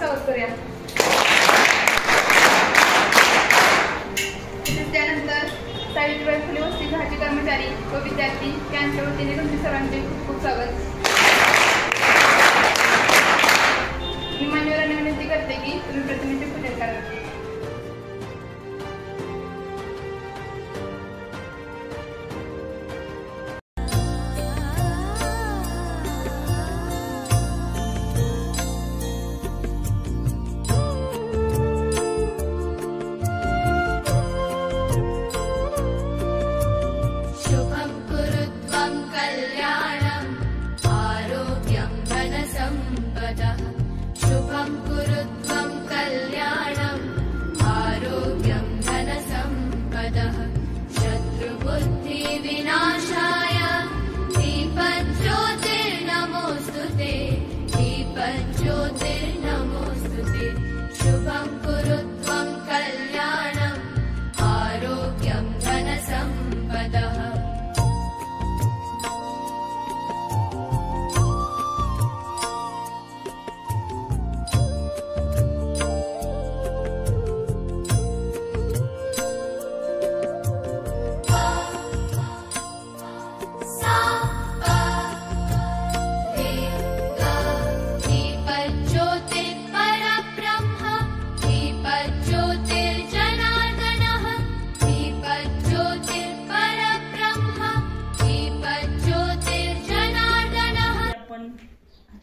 सावध करूया। त्यानंतर सावित्रीबाई फुले वसतिगृहाचे कर्मचारी व विद्यार्थी यांच्या वतीने तुमचे सर्वांचे खूप खूप स्वागत। मी मान्यवरांना विनंती करते की तुम्ही प्रतिमेचे पूजन करा।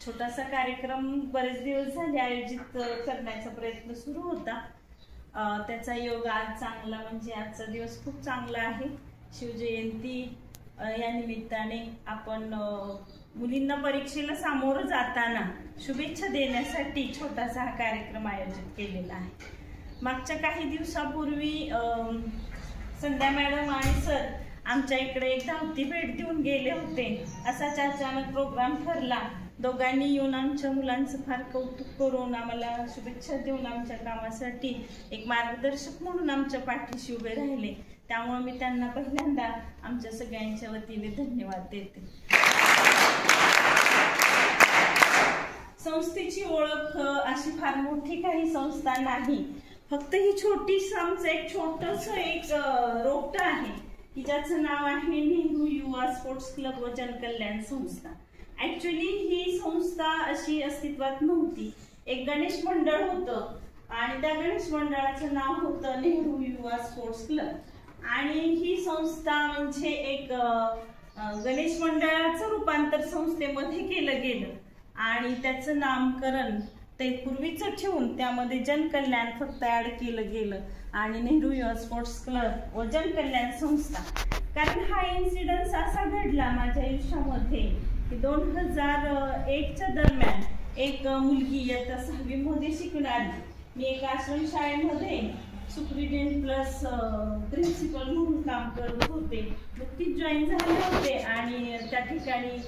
छोटासा कार्यक्रम बरेच दिवस झाले आयोजित करण्याचा प्रयत्न सुरू होता। त्याचा योग आज चांगला, म्हणजे आजचा दिवस खूप चांगला आहे। शिवजयंती या निमित्ताने आपण मुलींना परीक्षेला सामोरं जाताना शुभेच्छा देण्यासाठी छोटासा हा कार्यक्रम आयोजित केलेला आहे। मागच्या काही दिवसापूर्वी संध्या मॅडम आणि सर आमच्या इकडे एक धावती भेट देऊन गेले होते। असाच अचानक प्रोग्राम ठरला। दोघांनी येऊन आमच्या मुलांचं फार कौतुक करून आम्हाला शुभेच्छा देऊन आमच्या कामासाठी एक मार्गदर्शक म्हणून आमच्या पाठीशी उभे राहिले। त्यामुळे मी त्यांना पहिल्यांदा आमच्या सगळ्यांच्या वतीने धन्यवाद देते। संस्थेची ओळख अशी फार मोठी काही संस्था नाही, फक्त ही छोटीच आमचं एक छोटस एक रोपट आहे की ज्याचं नाव आहे नेहरू युवा स्पोर्ट्स क्लब व जनकल्याण संस्था। ऍक्च्युली ही संस्था अशी अस्तित्वात नव्हती। एक गणेश मंडळ होतं आणि त्या गणेश मंडळाचं नाव होतं नेहरू युवा स्पोर्ट्स क्लब। आणि ही संस्था म्हणजे एक गणेश मंडळाचं रूपांतर संस्थेमध्ये केलं गेलं आणि त्याचं नामकरण ते पूर्वीचं ठेवून त्यामध्ये जनकल्याण फक्त ऍड केलं गेलं आणि नेहरू युवा स्पोर्ट्स क्लब व जनकल्याण संस्था। कारण हा इन्सिडन्स असा घडला माझ्या आयुष्यामध्ये की 2001च्या दरम्यान एक मुलगी इयत्ता 6वी मध्ये शिकणारी, मी एक आश्रम शाळेमध्ये सुप्रिटेंडेंट प्लस प्रिन्सिपल म्हणून काम करत होते। नुकतीच जॉईन झाले होते आणि त्या ठिकाणी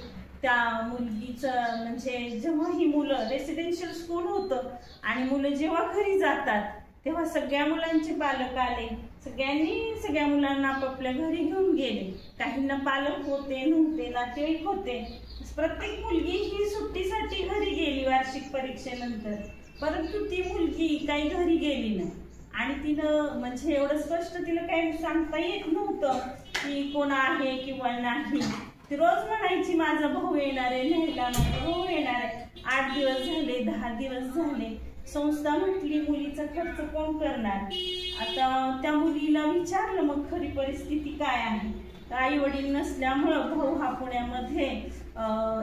त्या मुलगीचं म्हणजे जेव्हा ही मुलं रेसिडेन्शियल स्कूल होतं आणि मुलं जेव्हा घरी जातात तेव्हा सगळ्या मुलांचे पालक आले। सगळ्यांनी सगळ्या मुलांना आपापल्या घरी घेऊन गेले। काहींना पालक होते, नव्हते, नातेवाईक होते। प्रत्येक मुलगी ही सुट्टीसाठी घरी गेली वार्षिक परीक्षेनंतर, परंतु ती मुलगी काही घरी गेली नाही आणि तिनं म्हणजे एवढं स्पष्ट तिला काही सांगता येत नव्हतं की कोण आहे किंवा नाही। ती रोज म्हणायची माझा भाऊ येणार आहे, न्यायला माझा भाऊ येणार आहे। 8 दिवस झाले, 10 दिवस झाले। संस्था म्हटली मुलीचा खर्च कोण करणार। आता त्या मुलीला विचारलं मग खरी परिस्थिती काय आहे। आई वडील नसल्यामुळं भाऊ हा पुण्यामध्ये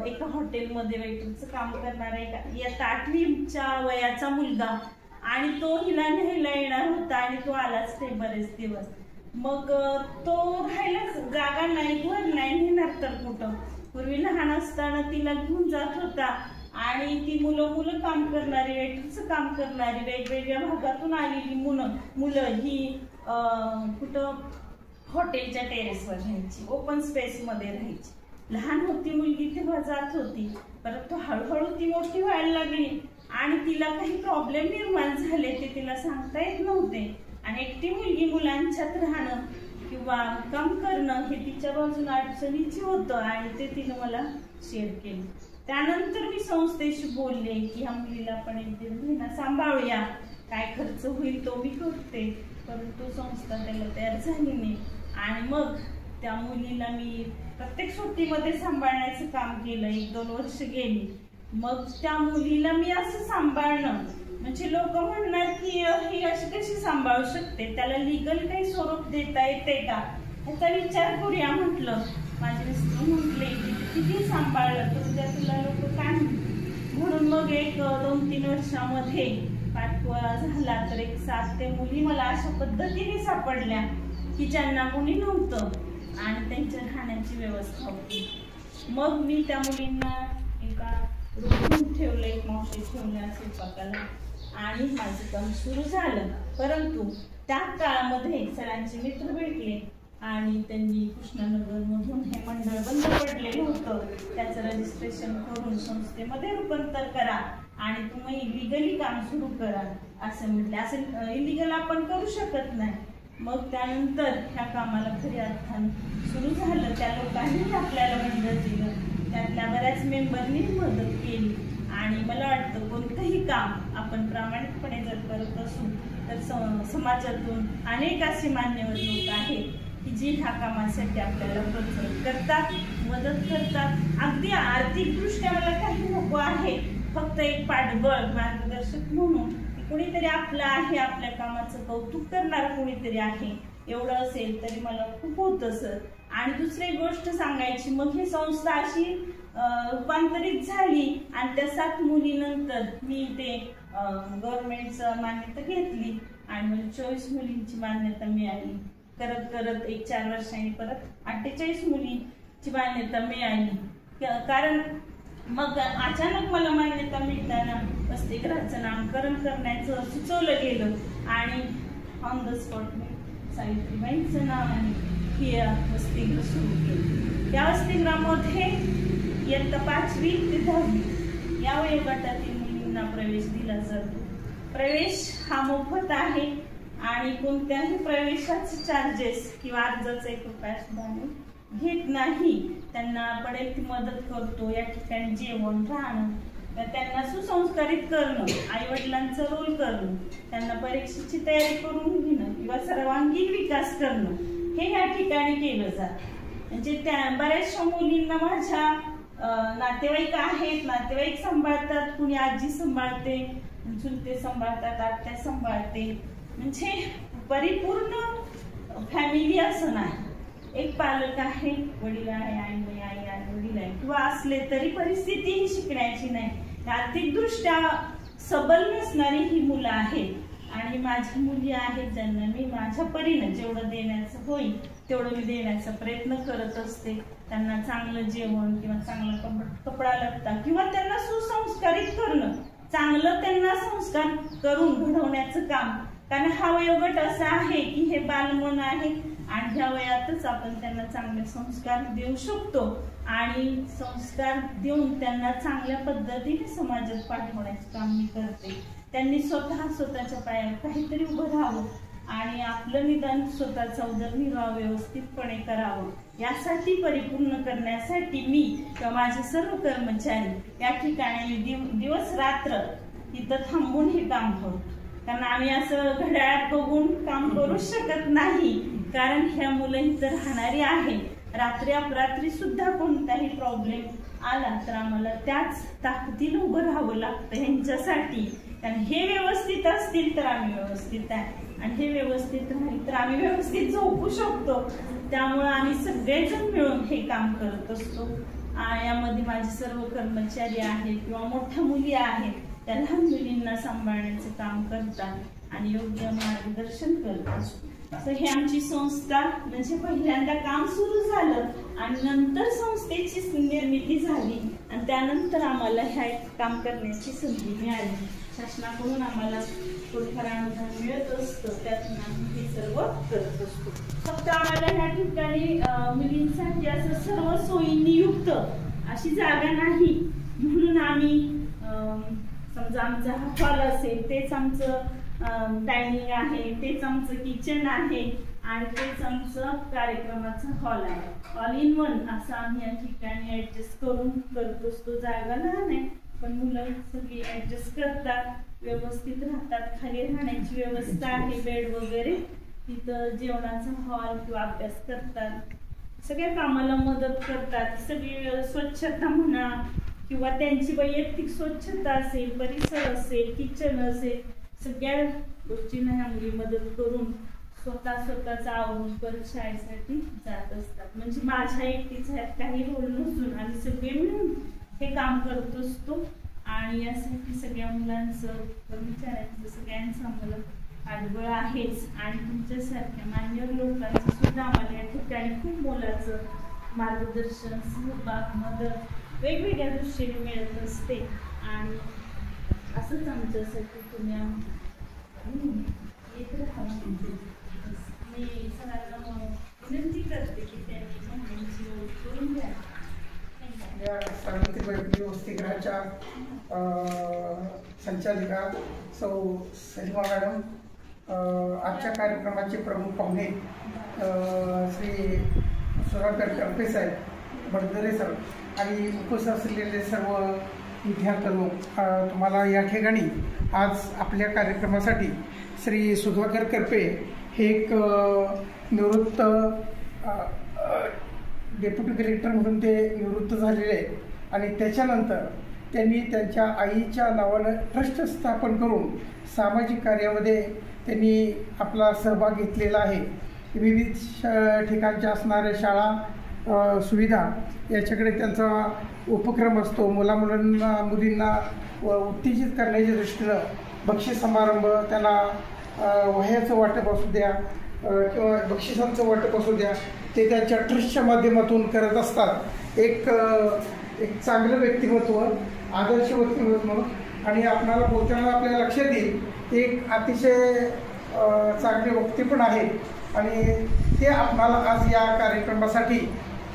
एका हॉटेलमध्ये वेटरचं काम करणारा इयत्ता 8वीच्या वयाचा मुलगा आणि तो हिला न्यायला येणार होता आणि तो आलाच नाही बरेच दिवस। मग तो राहायला जागा नाही, घर नाही, नेणार तर कुठं। पूर्वी लहान असताना तिला घेऊन जात होता आणि ती मुलं काम करणारी, वेटरचं काम करणारी, वेगवेगळ्या भागातून आलेली मुलं ही कुठं हॉटेलच्या टेरेसवर राहायची, ओपन स्पेस मध्ये राहायची। लहान होती मुलगी तेव्हा जात होती, परंतु हळूहळू ती मोठी व्हायला लागली आणि तिला काही प्रॉब्लेम निर्माण झाले ते तिला सांगता येत नव्हते आणि एकटी मुलगी मुलांच्यात राहणं किंवा काम करणं हे तिच्या बाजून अडचणीची होतं आणि ते तिने मला शेअर केलं। त्यानंतर मी संस्थेशी बोलले की ह्या मुलीला आपण 1-1.5 महिना सांभाळूया, काय खर्च होईल तो मी करते, परंतु संस्था त्याला तयार झाली नाही. आणि मग त्या मुलीला मी प्रत्येक सुट्टीमध्ये सांभाळण्याचं काम केलं. 1-2 वर्ष गेली. मग त्या मुलीला मी असं सांभाळणं म्हणजे लोक म्हणणार की ही अशी कशी सांभाळू शकते, त्याला लीगल काही स्वरूप देता येते का, याचा विचार करूया म्हटलं. माझे मिस्टर म्हटले की किती सांभाळलं तर उद्या तुला लोक काय म्हणून मग 1-2-3 वर्षामध्ये पाठपुरावा झाला तर 7 मुली मला अशा पद्धतीने सापडल्या की ज्यांना मुली नव्हतं आणि त्यांच्या राहण्याची व्यवस्था होती. मग मी त्या मुलींना एका रूम ठेवलं, एक मावशी ठेवल्या स्वयंपाकाला आणि माझं काम सुरू झालं. परंतु त्या काळामध्ये सरांचे मित्र भेटले आणि त्यांनी कृष्णानगर मधून हे मंडळ बंद पडलेलं होतं, त्याचं रजिस्ट्रेशन करून संस्थेमध्ये रूपांतर करा आणि तुम्ही इलिगली काम सुरू करा असं म्हटले. असं इलिगल आपण करू शकत नाही. मग त्यानंतर ह्या कामाला खऱ्या अर्थाने सुरू झालं. त्या लोकांनी आपल्याला मंडळ दिलं, त्यातल्या बऱ्याच मेंबरनी मदत केली आणि मला वाटतं कोणतंही काम आपण प्रामाणिकपणे जर करत असू तर समाजातून अनेक असे मान्यवर लोक आहेत की जी ह्या कामासाठी आपल्याला प्रोत्साहित करतात, मदत करतात. अगदी आर्थिकदृष्ट्या मला काही नको आहे, फक्त एक पाठबळ मार्गदर्शक म्हणून कुणीतरी आपलं आहे, आपल्या कामाचं कौतुक करणारं कुणीतरी आहे, एवढं असेल तरी मला खूप होतं सर. आणि दुसरी गोष्ट सांगायची, मग ही संस्था अशी रूपांतरित झाली आणि त्या 7 मुलीनंतर मी ते गव्हर्नमेंटचं मान्यता घेतली आणि मला 24 मुलींची मान्यता मिळाली. करत करत 1-4 वर्षांनी परत 48 मुलींची मान्यता मिळाली. कारण मग अचानक मला मान्यता मिळताना वसतिगृहाचं नामकरण करण्याचं सुचवलं गेलं आणि ऑन द स्पॉट मी सावित्रीबाईंचं नाव आणि ही वसतिगृह सुरू केलं. या वसतिगृहामध्ये इयत्ता 5वी ते 10वी या वयोगटातील मुलींना प्रवेश दिला जातो. प्रवेश हा मोफत आहे आणि कोणत्याही प्रवेशाचे चार्जेस किंवा अर्जाचा 1 रुपया सुद्धा घेत नाही. त्यांना पडेल ती मदत करतो. या ठिकाणी जेवण, राहणं, त्यांना सुसंस्कारित करणं, आई वडिलांचा रोल करणं, त्यांना परीक्षेची तयारी करून घेणं किंवा सर्वांगीण विकास करणं हे या ठिकाणी केलं जातं. म्हणजे त्या बऱ्याचशा मुलींना माझ्या नातेवाईक आहेत, नातेवाईक सांभाळतात, कुणी आजी सांभाळते, चुलते सांभाळतात, आत्या सांभाळते, म्हणजे परिपूर्ण फॅमिली असं नाही. एक पालक आहे, वडील आहे, आई नाही, आई आणि वडील आहे किंवा असले तरी परिस्थिती ही शिकण्याची नाही. आर्थिकदृष्ट्या सबल नसणारी ही मुलं आहेत आणि माझ्या मुली आहेत ज्यांना मी माझ्या परीने जेवढं देण्याचं होईल तेवढं मी देण्याचा प्रयत्न करत असते. त्यांना चांगलं जेवण किंवा चांगला कपडा लत्ता किंवा त्यांना सुसंस्कारित करणं, चांगलं त्यांना संस्कार करून घडवण्याचं काम. कारण हा वयोगट असा आहे की हे बालमन आहे आणि ह्या वयातच आपण त्यांना चांगले संस्कार देऊ शकतो आणि संस्कार देऊन त्यांना चांगल्या पद्धतीने समाजात पाठवण्याचे काम मी करते. त्यांनी स्वतःच्या पायावर काहीतरी उभं राहावं आणि आपलं निदान स्वतःचा उदरनिर्वाह व्यवस्थितपणे करावं, यासाठी परिपूर्ण करण्यासाठी मी किंवा माझे सर्व कर्मचारी या ठिकाणी दिवस रात्र इथं थांबून हे काम करतो. कारण आम्ही असं घड्याळात बघून काम करू शकत नाही, कारण ह्या मुलं इथं राहणारी आहे. रात्री अपरात्री सुद्धा कोणताही प्रॉब्लेम आला तर आम्हाला त्याच ताकदीनं उभं राहावं लागतं ह्यांच्यासाठी. कारण हे व्यवस्थित असतील तर आम्ही व्यवस्थित आहे आणि हे व्यवस्थित राहील तर आम्ही व्यवस्थित झोपू शकतो. त्यामुळे आम्ही सगळेजण मिळून हे काम करत असतो. यामध्ये माझे सर्व कर्मचारी आहेत किंवा मोठ्या मुली आहेत त्या लहान मुलींना सांभाळण्याचं काम करतात आणि योग्य मार्गदर्शन करतात. तर ही आमची संस्था म्हणजे पहिल्यांदा काम सुरू झालं आणि नंतर संस्थेची निर्मिती झाली आणि त्यानंतर आम्हाला ह्या काम करण्याची संधी मिळाली. शासनाकडून आम्हाला थोडंफार अनुदान मिळत असतं, त्यातून आम्ही हे सर्व करत असतो. फक्त आम्हाला ह्या ठिकाणी मुलींसाठी असं सर्व सोयींनी युक्त अशी जागा नाही, म्हणून आम्ही समजा आमचा हॉल असेल तेच आमचं डायनिंग आहे, तेच आमचं किचन आहे आणि तेच आमचं कार्यक्रमाचा हॉल आहे. ऑल इन वन असं आम्ही या ठिकाणी ऍडजस्ट करून करतो. तो जागा लहान आहे पण मुलं सगळी ऍडजस्ट करतात, व्यवस्थित राहतात. खाली राहण्याची व्यवस्था आहे, बेड वगैरे. तिथं जेवणाचा हॉल किंवा अभ्यास करतात, सगळ्या कामाला मदत करतात. सगळी स्वच्छता म्हणा किंवा त्यांची वैयक्तिक स्वच्छता असेल, परिसर असेल, किचन असेल, सगळ्या गोष्टींना ह्या मुली मदत करून स्वतःच आवरून परत शाळेसाठी जात असतात. म्हणजे माझ्या एकटीच ह्यात काही रोल नसून आम्ही सगळे मिळून हे काम करत असतो. आणि यासाठी सगळ्या मुलांचं, कर्मचाऱ्यांचं, सगळ्यांचं आम्हाला पाठबळ आहेच. आणि तुमच्यासारख्या मान्यवर लोकांचं सुद्धा आम्हाला या ठिकाणी खूप मोलाचं मार्गदर्शन, सहभाग, मदत वेगवेगळ्या दृष्टीने मिळत असते. आणि असंच आमच्यासाठी तुम्ही येत राहा. मी सगळ्यांना विनंती करते की त्यांनी महिलांची ओळख करून द्या. या सावित्रीबाई वसतिगृहाच्या संचालिका सौ सलिमा मॅडम, आजच्या कार्यक्रमाचे प्रमुख पाहुणे श्री सुधाकर करपे साहेब, बडदरे सर आणि उपस्थित असलेले सर्व विद्यार्थ्यांनो, तुम्हाला या ठिकाणी आज आपल्या कार्यक्रमासाठी श्री सुधाकर करपे हे एक निवृत्त डेप्युटी कलेक्टर म्हणून ते निवृत्त झालेले आहेत. आणि त्याच्यानंतर त्यांनी त्यांच्या आईच्या नावानं ट्रस्ट स्थापन करून सामाजिक कार्यामध्ये त्यांनी आपला सहभाग घेतलेला आहे. विविध ठिकाणच्या असणाऱ्या शाळा सुविधा याच्याकडे त्यांचा उपक्रम असतो. मुलींना उत्तेजित करण्याच्या दृष्टीनं बक्षीस समारंभ, त्यांना वह्याचं वाटप असू द्या किंवा बक्षिसांचं वाटप असू द्या, ते त्यांच्या ट्रस्टच्या माध्यमातून करत असतात. एक चांगलं व्यक्तिमत्व, आदर्श व्यक्तिमत्व. आणि आपल्याला बोलताना आपल्याला लक्षात येईल एक अतिशय चांगले वक्ते पण आहेत. आणि ते आपणाला आज या कार्यक्रमासाठी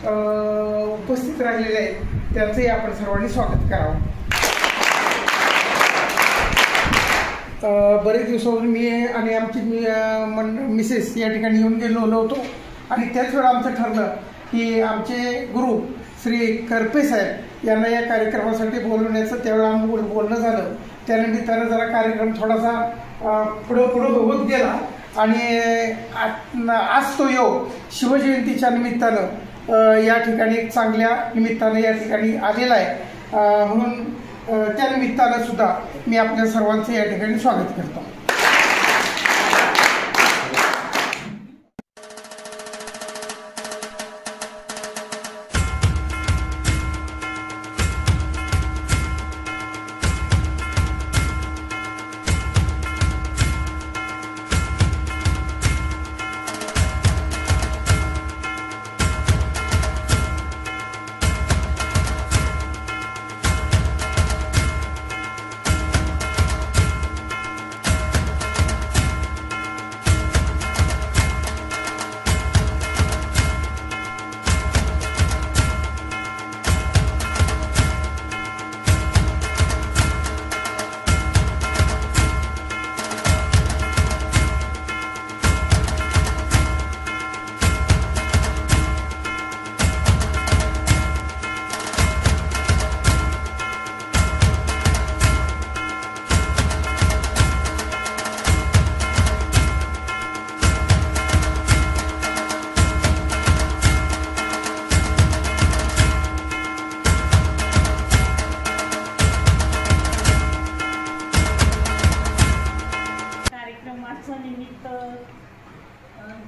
उपस्थित राहिलेले आहेत. त्यांचंही आपण सर्वांनी स्वागत करावं. बरेच दिवसापासून मी आणि आमची मिसेस या ठिकाणी येऊन गेलो होतो. आणि त्याच वेळा आमचं ठरलं की आमचे गुरु श्री करपे साहेब यांना या कार्यक्रमासाठी बोलवण्याचं. त्यावेळेला आम्ही बोलणं झालं. त्यानिमित्तानं जरा कार्यक्रम थोडासा पुढं होत गेला. आणि आज तो योग शिवजयंतीच्या निमित्तानं या ठिकाणी एक चांगल्या निमित्तानं या ठिकाणी आलेला आहे. म्हणून त्या निमित्तानं सुद्धा मी आपल्या सर्वांचं या ठिकाणी स्वागत करतो.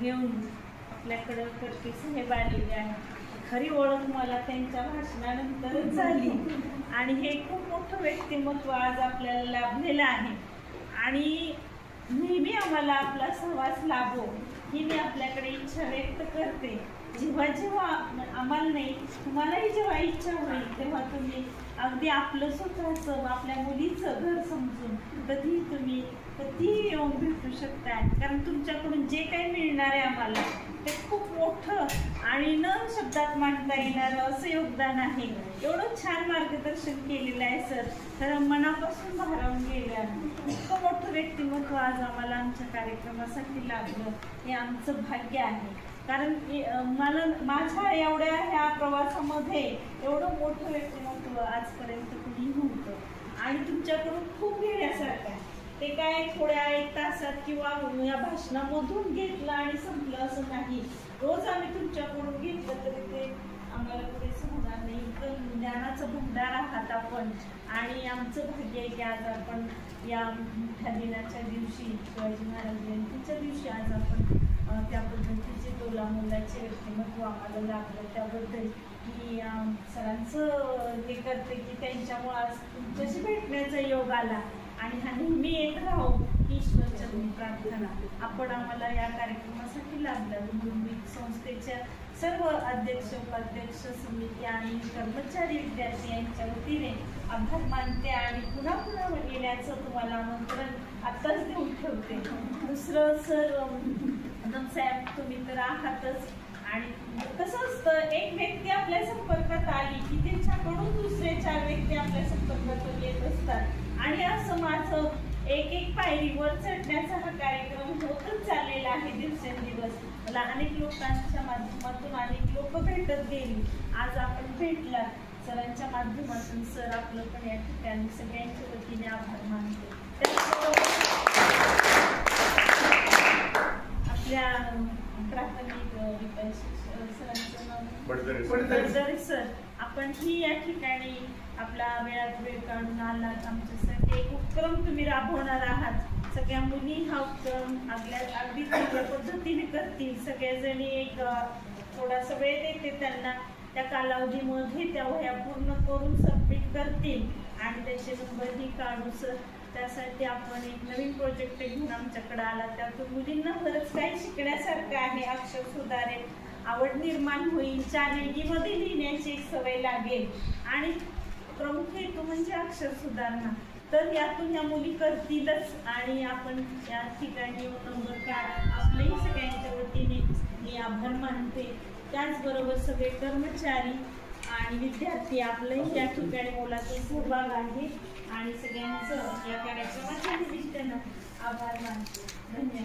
घेऊन आपल्याकडे करपे साहेब आलेले आहे. खरी ओळख मला त्यांच्या भाषणानंतरच झाली. आणि हे खूप मोठं व्यक्तिमत्व आज आपल्याला लाभलेलं आहे. आणि नेहमी आम्हाला आपला सहवास लाभो ही मी आपल्याकडे इच्छा व्यक्त करते. जेव्हा जेव्हा आम्हाला नाही, तुम्हालाही जेव्हा इच्छा होईल तेव्हा तुम्ही अगदी आपलं स्वतःचं, आपल्या मुलीचं घर समजून कधीही तुम्ही कधीही येऊन भेटू शकता. कारण तुमच्याकडून जे काही मिळणार आहे आम्हाला ते खूप मोठं आणि न शब्दात मांडता येणारं असं योगदान आहे. एवढं छान मार्गदर्शन केलेलं आहे सर, तर मनापासून भारावून गेलं. इतकं मोठं व्यक्तिमत्व व्यक्तिमत्व आज आम्हाला आमच्या कार्यक्रमासाठी लाभलं हे आमचं भाग्य आहे. कारण माझ्या एवढ्या ह्या प्रवासामध्ये एवढं मोठं व्यक्तिमत्व आजपर्यंत कुणी नव्हतं आणि तुमच्याकडून खूप घेण्यासारखं आहे. ते काय थोड्या 1 तासात किंवा या भाषणामधून घेतलं आणि संपलं असं नाही. रोज आम्ही तुमच्याकडून घेतलं तरी ते आम्हाला पुरेसं होणार नाही. इतकं ज्ञानाचा भंडार आहात आपण आणि आमचं भाग्य आहे की आज आपण या मोठ्या दिनाच्या दिवशी शिवाजी महाराज जयंतीच्या दिवशी आज आपण त्या पद्धतीचे तोलामोलाचे व्यक्तिमत्व आम्हाला लाभलं. त्याबद्दल मी सरांचं हे करते की त्यांच्यामुळे आज तुमच्याशी भेटण्याचा योग आला आणि हा नेहमी येत राहो ही ईश्वरचरणी प्रार्थना. आपण आम्हाला या कार्यक्रमासाठी लाभला. मुंबई संस्थेच्या सर्व अध्यक्ष उपाध्यक्ष समिती आणि कर्मचारी विद्यार्थी यांच्या वतीने आभार मानते आणि पुन्हा पुन्हा येण्याचं तुम्हाला आमंत्रण आताच देऊन ठेवते. दुसरं सर साहेब तुम्ही तर आहातच आणि कसं असतं एक व्यक्ती आपल्या संपर्कात आली की त्याच्याकडून दुसरे 4 व्यक्ती आपल्या संपर्कात येत असतात आणि असं माझं एक पायरीवर चढण्याचा हा कार्यक्रम होतच चाललेला आहे दिवसेंदिवस. मला अनेक लोकांच्या माध्यमातून अनेक लोक भेटत गेली. आज आपण भेटला सरांच्या माध्यमातून. सर आपलं पण या ठिकाणी सगळ्यांच्या वतीने आभार मानते. आपल्या प्राथमिक सरांचं नाव बडदरे सर. आपण ही या ठिकाणी आपला वेळात वेळ काढून आलात. आमच्यासाठी एक उपक्रम तुम्ही राबवणार आहात. सगळ्या मुली हा उपक्रम अगदी चांगल्या पद्धतीने करतील. सगळ्याजणी एक थोडासा वेळ देते त्यांना. त्या कालावधीमध्ये त्या वह्या पूर्ण करून सबमिट करतील आणि त्याचे नंबरही काढू. सर त्यासाठी आपण एक नवीन प्रोजेक्ट घेऊन आमच्याकडे आला. त्यातून मुलींना बरंच काही शिकण्यासारखं आहे. अक्षर सुधारेल, आवड निर्माण होईल, चालीमध्ये लिहिण्याची एक सवय लागेल आणि प्रमुख हेतू म्हणजे अक्षर सुधारणा. तर यातून ह्या मुली करतीलच आणि आपण या ठिकाणी येऊन नंबर काढा. आपल्याही सगळ्यांच्या वतीने मी आभार मानते. त्याचबरोबर सगळे कर्मचारी आणि विद्यार्थी आपलंही या ठिकाणी मोलाचा सहभाग आहे आणि सगळ्यांचं या कार्यक्रमाच्या निमित्तानं आभार मानते. धन्यवाद.